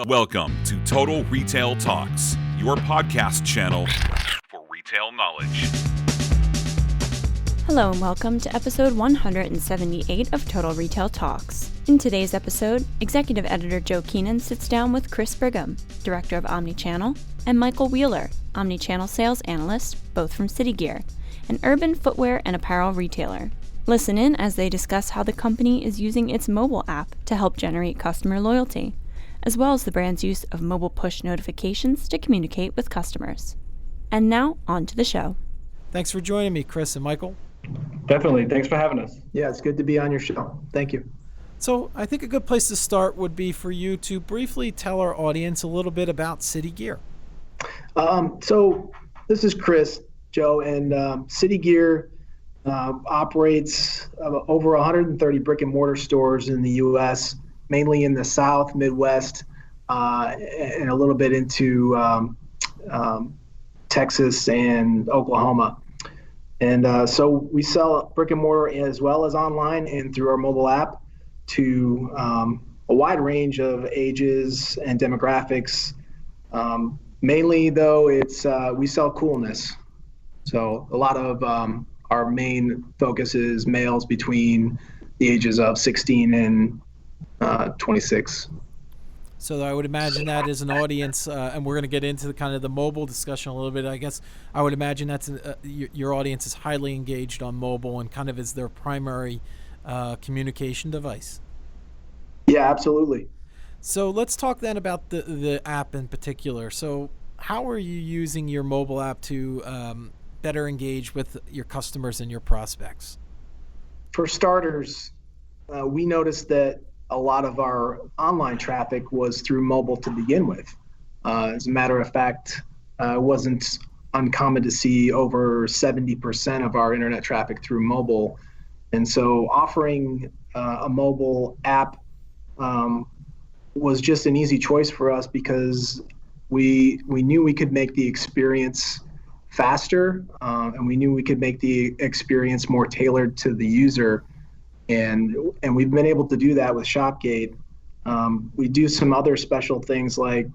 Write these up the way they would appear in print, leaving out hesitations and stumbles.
Welcome to Total Retail Talks, your podcast channel for retail knowledge. Hello and welcome to episode 178 of Total Retail Talks. In today's episode, Executive Editor Joe Keenan sits down with Chris Brigham, Director of Omnichannel, and Michael Wheeler, Omnichannel Sales Analyst, both from City Gear, an urban footwear and apparel retailer. Listen in as they discuss how the company is using its mobile app to help generate customer loyalty, as well as the brand's use of mobile push notifications to communicate with customers. And now, on to the show. Thanks for joining me, Chris and Michael. Definitely. Thanks for having us. Yeah, it's good to be on your show. Thank you. So I think a good place to start would be for you to briefly tell our audience a little bit about City Gear. So this is Chris, Joe, and City Gear operates over 130 brick and mortar stores in the U.S., mainly in the South, Midwest, and a little bit into Texas and Oklahoma. And so we sell brick and mortar as well as online and through our mobile app to a wide range of ages and demographics. Mainly, though, it's we sell coolness. So a lot of our main focus is males between the ages of 16 and 26. So I would imagine that is an audience, and we're going to get into the kind of the mobile discussion a little bit. I guess I would imagine that's your audience is highly engaged on mobile and kind of is their primary communication device. Yeah, absolutely. So let's talk then about the app in particular. So how are you using your mobile app to better engage with your customers and your prospects? For starters, we noticed that a lot of our online traffic was through mobile to begin with. As a matter of fact, it wasn't uncommon to see over 70% of our internet traffic through mobile. And so offering a mobile app was just an easy choice for us because we knew we could make the experience faster, and we knew we could make the experience more tailored to the user. And we've been able to do that with Shopgate. We do some other special things like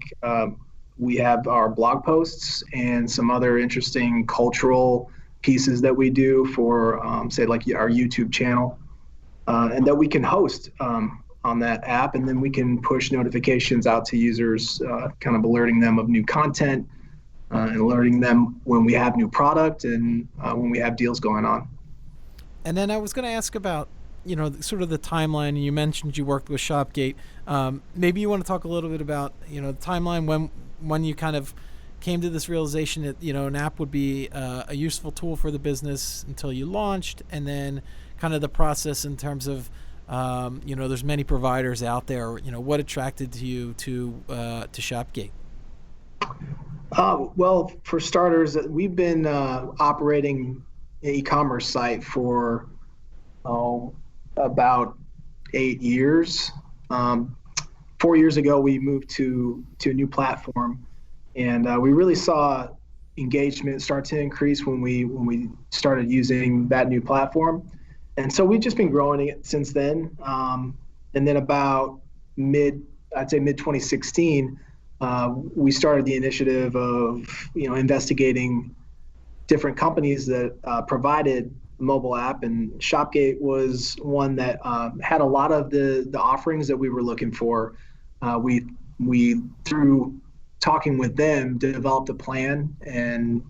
we have our blog posts and some other interesting cultural pieces that we do for, say, like our YouTube channel, and that we can host on that app. And then we can push notifications out to users, kind of alerting them of new content and alerting them when we have new product and when we have deals going on. And then I was going to ask about sort of the timeline. You mentioned you worked with Shopgate. Maybe you want to talk a little bit about, the timeline when you kind of came to this realization that, an app would be a useful tool for the business until you launched, and then kind of the process in terms of, there's many providers out there. What attracted you to Shopgate? Well, for starters, we've been operating an e-commerce site for about 8 years. 4 years ago, we moved to a new platform, and we really saw engagement start to increase when we started using that new platform. And so we've just been growing it since then. And then about mid 2016, we started the initiative of investigating different companies that provided mobile app, and Shopgate was one that had a lot of the offerings that we were looking for. We through talking with them developed a plan, and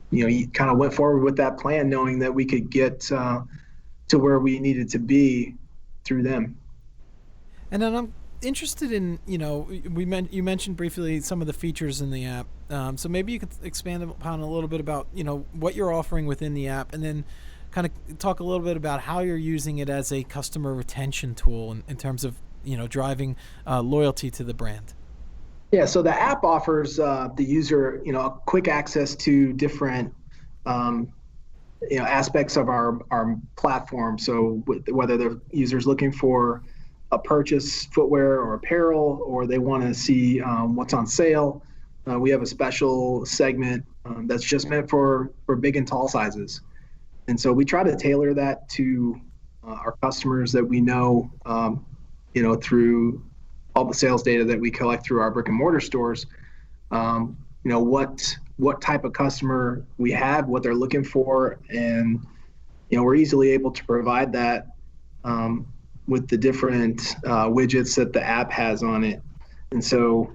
you kind of went forward with that plan, knowing that we could get to where we needed to be through them. And then I'm interested in you mentioned briefly some of the features in the app, so maybe you could expand upon a little bit about what you're offering within the app, and then kind of talk a little bit about how you're using it as a customer retention tool in terms of driving loyalty to the brand. Yeah, so the app offers the user quick access to different aspects of our platform. So whether the user's looking for a purchase footwear or apparel, or they want to see what's on sale, we have a special segment that's just meant for big and tall sizes. And so we try to tailor that to our customers that we know, through all the sales data that we collect through our brick and mortar stores, what type of customer we have, what they're looking for, and we're easily able to provide that with the different widgets that the app has on it. And so,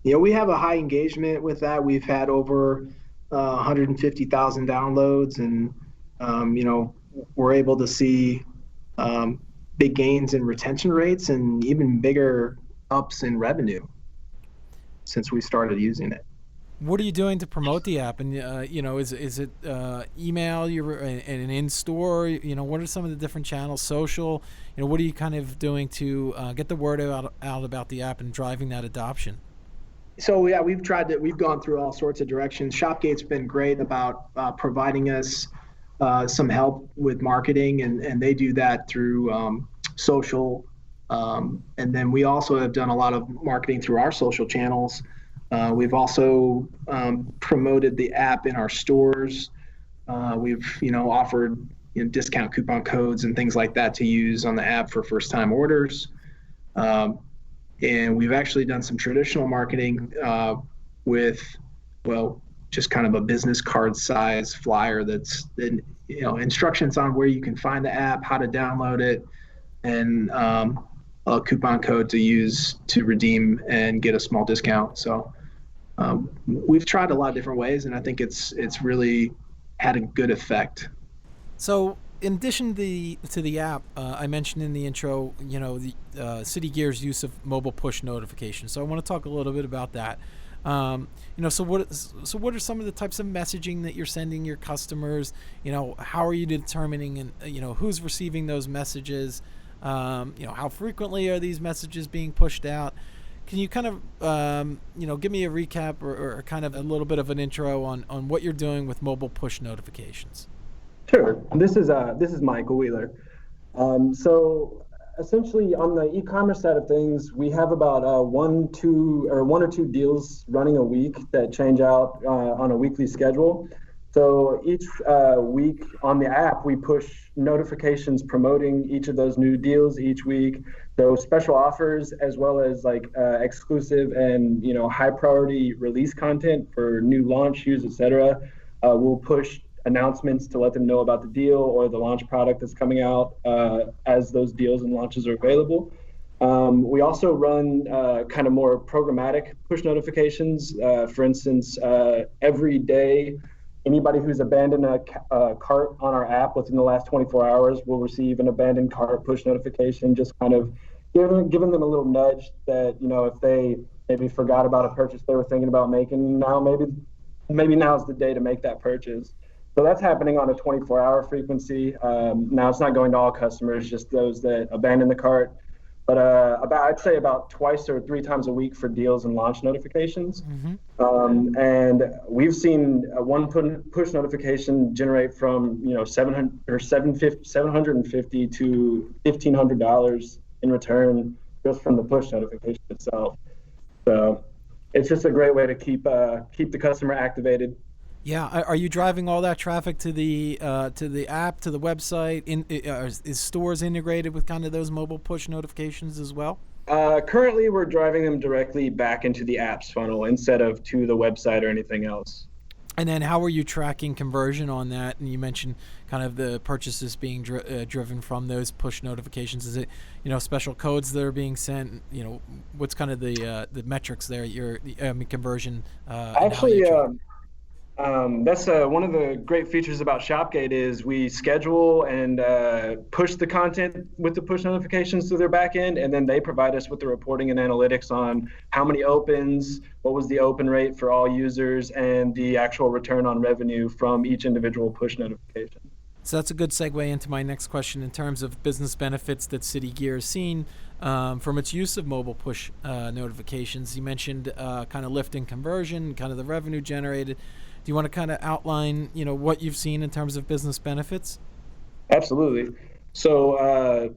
we have a high engagement with that. We've had over 150,000 downloads, and we're able to see big gains in retention rates and even bigger ups in revenue since we started using it. What are you doing to promote the app? And is it email, and an in-store? What are some of the different channels? Social? What are you kind of doing to get the word out about the app and driving that adoption? So yeah, we've gone through all sorts of directions. Shopgate's been great about providing us some help with marketing, and they do that through social. And then we also have done a lot of marketing through our social channels. We've also promoted the app in our stores. We've offered discount coupon codes and things like that to use on the app for first-time orders. And we've actually done some traditional marketing with, just kind of a business card size flyer that's instructions on where you can find the app, how to download it, and a coupon code to use to redeem and get a small discount. So we've tried a lot of different ways, and I think it's really had a good effect. So in addition to the app, I mentioned in the intro, the City Gear's use of mobile push notifications. So I want to talk a little bit about that. So what are some of the types of messaging that you're sending your customers? How are you determining who's receiving those messages? How frequently are these messages being pushed out? Can you kind of, give me a recap or kind of a little bit of an intro on what you're doing with mobile push notifications? Sure. This is Michael Wheeler. So essentially on the e-commerce side of things, we have about one or two deals running a week that change out on a weekly schedule. So each week on the app, we push notifications promoting each of those new deals each week. So special offers, as well as exclusive and high priority release content for new launch SKUs, etc. We'll push announcements to let them know about the deal or the launch product that's coming out as those deals and launches are available. We also run kind of more programmatic push notifications. For instance, every day, anybody who's abandoned a cart on our app within the last 24 hours will receive an abandoned cart push notification, just kind of giving them a little nudge that, if they maybe forgot about a purchase they were thinking about making, now maybe now's the day to make that purchase. So that's happening on a 24-hour frequency. Now it's not going to all customers, just those that abandon the cart. But I'd say about twice or three times a week for deals and launch notifications. Mm-hmm. And we've seen one push notification generate from $750 to $1,500 in return just from the push notification itself. So it's just a great way to keep the customer activated. Yeah, are you driving all that traffic to the app, to the website? Is stores integrated with kind of those mobile push notifications as well? Currently, we're driving them directly back into the app's funnel instead of to the website or anything else. And then how are you tracking conversion on that? And you mentioned kind of the purchases being driven from those push notifications. Is it, special codes that are being sent? What's kind of the metrics there? Conversion. Actually, that's one of the great features about Shopgate is we schedule and push the content with the push notifications through their backend, and then they provide us with the reporting and analytics on how many opens, what was the open rate for all users, and the actual return on revenue from each individual push notification. So that's a good segue into my next question in terms of business benefits that City Gear has seen from its use of mobile push notifications. You mentioned kind of lifting conversion, kind of the revenue generated. Do you want to kind of outline, what you've seen in terms of business benefits? Absolutely. So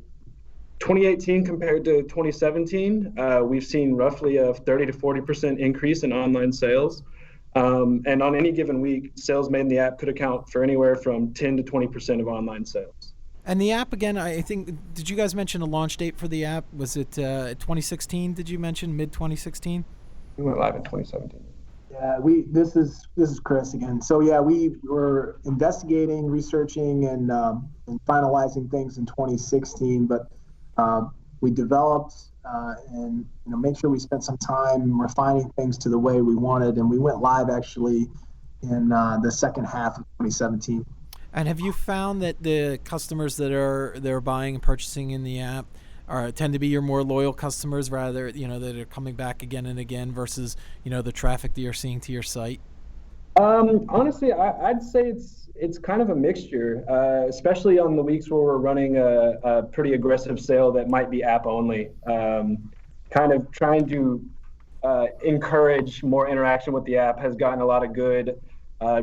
2018 compared to 2017, we've seen roughly a 30 to 40% increase in online sales. And on any given week, sales made in the app could account for anywhere from 10 to 20% of online sales. And the app, again, I think, did you guys mention a launch date for the app? Was it 2016, did you mention, mid-2016? We went live in 2017. Yeah, this is Chris again. So yeah, we were investigating, researching, and finalizing things in 2016. But we developed and made sure we spent some time refining things to the way we wanted, and we went live actually in the second half of 2017. And have you found that the customers that are buying and purchasing in the app tend to be your more loyal customers, rather, that are coming back again and again versus, the traffic that you're seeing to your site? Honestly, I'd say it's kind of a mixture, especially on the weeks where we're running a pretty aggressive sale that might be app only. Kind of trying to encourage more interaction with the app has gotten a lot of good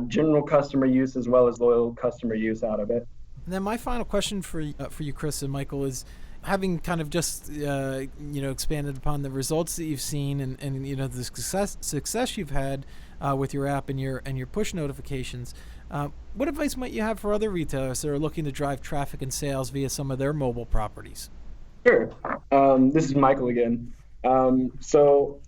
general customer use as well as loyal customer use out of it. And then my final question for you, Chris and Michael, is, having kind of just expanded upon the results that you've seen and the success you've had with your app and your push notifications, what advice might you have for other retailers that are looking to drive traffic and sales via some of their mobile properties? Sure. This is Michael again. So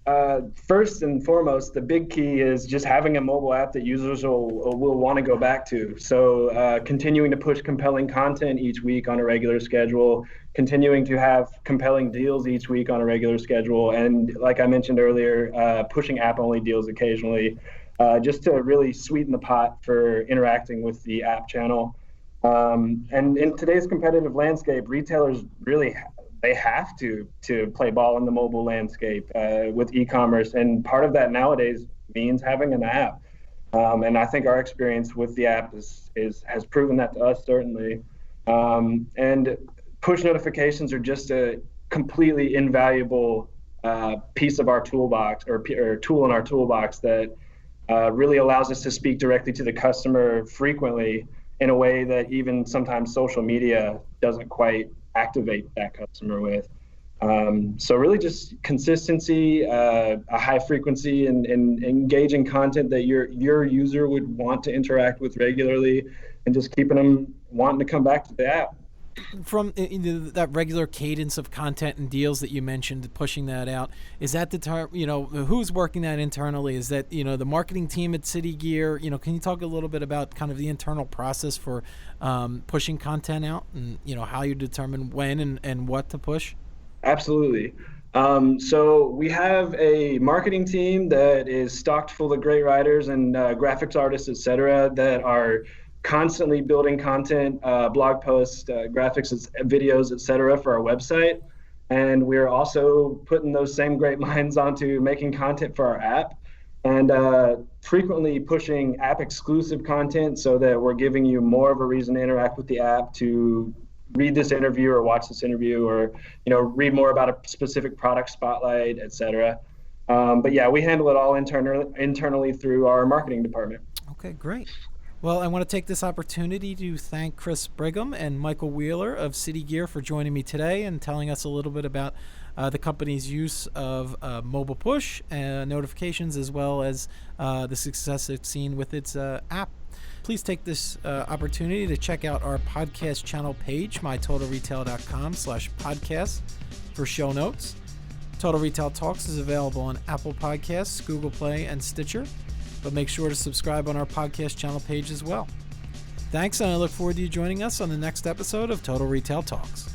first and foremost, the big key is just having a mobile app that users will want to go back to. So continuing to push compelling content each week on a regular schedule, continuing to have compelling deals each week on a regular schedule, and like I mentioned earlier, pushing app-only deals occasionally, just to really sweeten the pot for interacting with the app channel. And in today's competitive landscape, retailers really they have to play ball in the mobile landscape with e-commerce, and part of that nowadays means having an app. And I think our experience with the app has proven that to us, certainly. And push notifications are just a completely invaluable piece of our toolbox or tool in our toolbox that really allows us to speak directly to the customer frequently in a way that even sometimes social media doesn't quite activate that customer with. So really just consistency, a high frequency, and engaging content that your user would want to interact with regularly, and just keeping them wanting to come back to the app. From that regular cadence of content and deals that you mentioned, pushing that out, is that who's working that internally? Is that the marketing team at City Gear? Can you talk a little bit about kind of the internal process for pushing content out, and how you determine when and what to push? Absolutely. So we have a marketing team that is stocked full of great writers and graphics artists, etc., that are constantly building content, blog posts, graphics, videos, etc., for our website. And we're also putting those same great minds onto making content for our app, and frequently pushing app exclusive content so that we're giving you more of a reason to interact with the app, to read this interview or watch this interview, or read more about a specific product spotlight, etc. But yeah, we handle it all internally through our marketing department. Okay, great. Well, I want to take this opportunity to thank Chris Brigham and Michael Wheeler of City Gear for joining me today and telling us a little bit about the company's use of mobile push notifications, as well as the success it's seen with its app. Please take this opportunity to check out our podcast channel page, mytotalretail.com/podcast, for show notes. Total Retail Talks is available on Apple Podcasts, Google Play, and Stitcher. But make sure to subscribe on our podcast channel page as well. Thanks, and I look forward to you joining us on the next episode of Total Retail Talks.